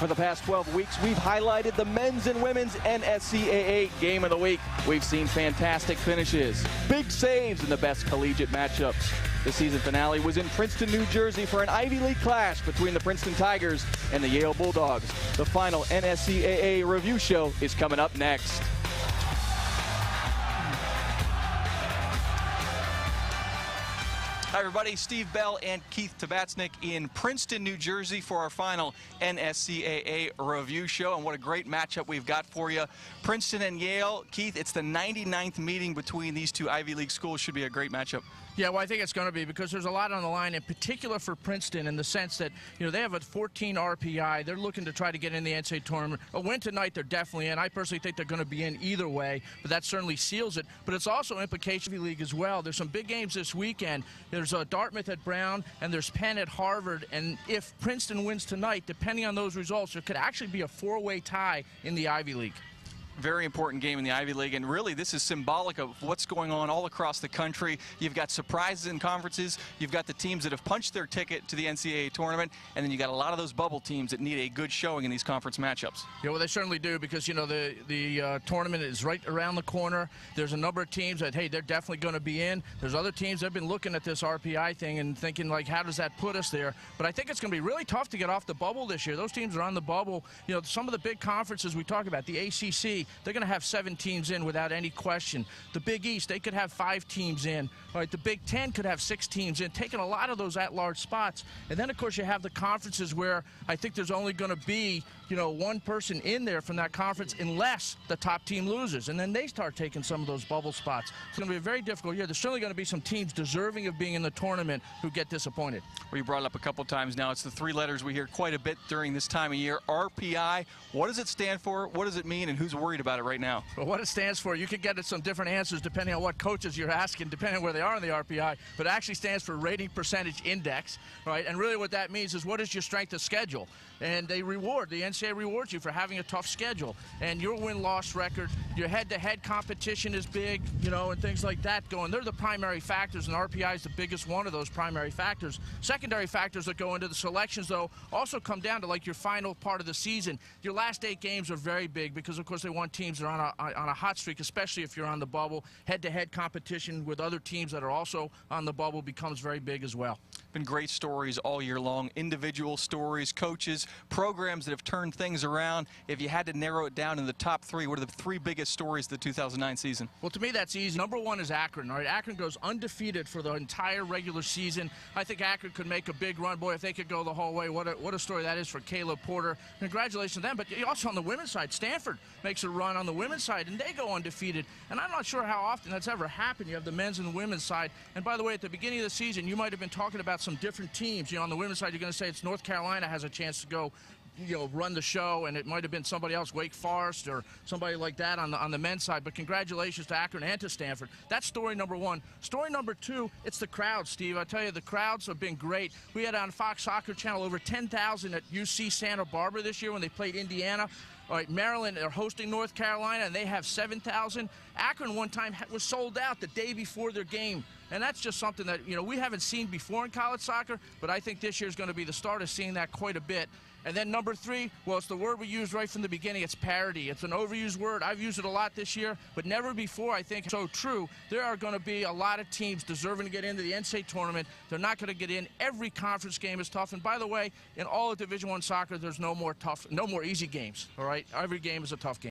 For the past 12 weeks, we've highlighted the men's and women's NSCAA Game of the Week. We've seen fantastic finishes, big saves, and the best collegiate matchups. The season finale was in Princeton, New Jersey for an Ivy League clash between the Princeton Tigers and the Yale Bulldogs. The final NSCAA review show is coming up next. Hi everybody, Steve Bell and Keith Tabatsnik in Princeton, New Jersey for our final NSCAA review show, and what a great matchup we've got for you. Princeton and Yale. Keith, it's the 99th meeting between these two Ivy League schools. Should be a great matchup. Yeah, well, I think it's going to be, because there's a lot on the line, in particular for Princeton, in the sense that, you know, they have a 14 RPI. They're looking to try to get in the NCAA tournament. A win tonight, they're definitely in. I personally think they're going to be in either way, but that certainly seals it. But it's also implication of the league as well. There's some big games this weekend. There's Dartmouth at Brown, and there's Penn at Harvard. And if Princeton wins tonight, depending on those results, there could actually be a four-way tie in the Ivy League. Very important game in the Ivy League, and really this is symbolic of what's going on all across the country. You've got surprises in conferences, you've got the teams that have punched their ticket to the NCAA tournament, and then you got a lot of those bubble teams that need a good showing in these conference matchups. Yeah, well, they certainly do, because, you know, the tournament is right around the corner. There's a number of teams that, hey, they're definitely going to be in. There's other teams that have been looking at this RPI thing and thinking, like, how does that put us there? But I think it's going to be really tough to get off the bubble this year. Those teams are on the bubble. You know, some of the big conferences we talk about, the ACC, they're going to have 7 teams in without any question. The Big East, they could have 5 teams in. All right, the Big Ten could have 6 teams in, taking a lot of those at-large spots. And then, of course, you have the conferences where I think there's only going to be, you know, one person in there from that conference unless the top team loses. And then they start taking some of those bubble spots. It's going to be a very difficult year. There's certainly going to be some teams deserving of being in the tournament who get disappointed. We brought it up a couple times now. It's the 3 letters we hear quite a bit during this time of year. RPI. What does it stand for? What does it mean? And who's worried about it right now? Well, what it stands for, you can get at some different answers depending on what coaches you're asking, depending on where they are in the RPI, but it actually stands for Rating Percentage Index, right? And really what that means is, what is your strength of schedule? And they reward, the NCAA rewards you for having a tough schedule. And your win-loss record, your head-to-head competition is big, you know, and things like that going. They're the primary factors, and RPI is the biggest one of those primary factors. Secondary factors that go into the selections, though, also come down to, like, your final part of the season. Your last 8 games are very big because, of course, they want teams that are on a hot streak, especially if you're on the bubble. Head-to-head competition with other teams that are also on the bubble becomes very big as well. Been great stories all year long, individual stories, coaches, programs that have turned things around. If you had to narrow it down in the top 3, what are the 3 biggest stories of the 2009 season? Well, to me, that's easy. Number 1 is Akron. All right, Akron goes undefeated for the entire regular season. I think Akron could make a big run. Boy, if they could go the whole way, what a story that is for Caleb Porter. Congratulations to them. But also on the women's side, Stanford makes a run on the women's side, and they go undefeated. And I'm not sure how often that's ever happened. You have the men's and the women's side. And by the way, at the beginning of the season, you might have been talking about some different teams. You know, on the women's side, you're going to say it's North Carolina has a chance to go, you know, run the show, and it might have been somebody else, Wake Forest or somebody like that on the men's side. But congratulations to Akron and to Stanford. That's story number 1. Story number 2, it's the crowd, Steve. I tell you, the crowds have been great. We had on Fox Soccer Channel over 10,000 at UC Santa Barbara this year when they played Indiana. All right, Maryland are hosting North Carolina, and they have 7,000. Akron one time was sold out the day before their game. And that's just something that, you know, we haven't seen before in college soccer, but I think this year is going to be the start of seeing that quite a bit. And then number 3, well, it's the word we used right from the beginning. It's parity. It's an overused word. I've used it a lot this year, but never before, I think, so true. There are going to be a lot of teams deserving to get into the NCAA tournament. They're not going to get in. Every conference game is tough. And by the way, in all of Division I soccer, there's no more easy games, all right? Every game is a tough game.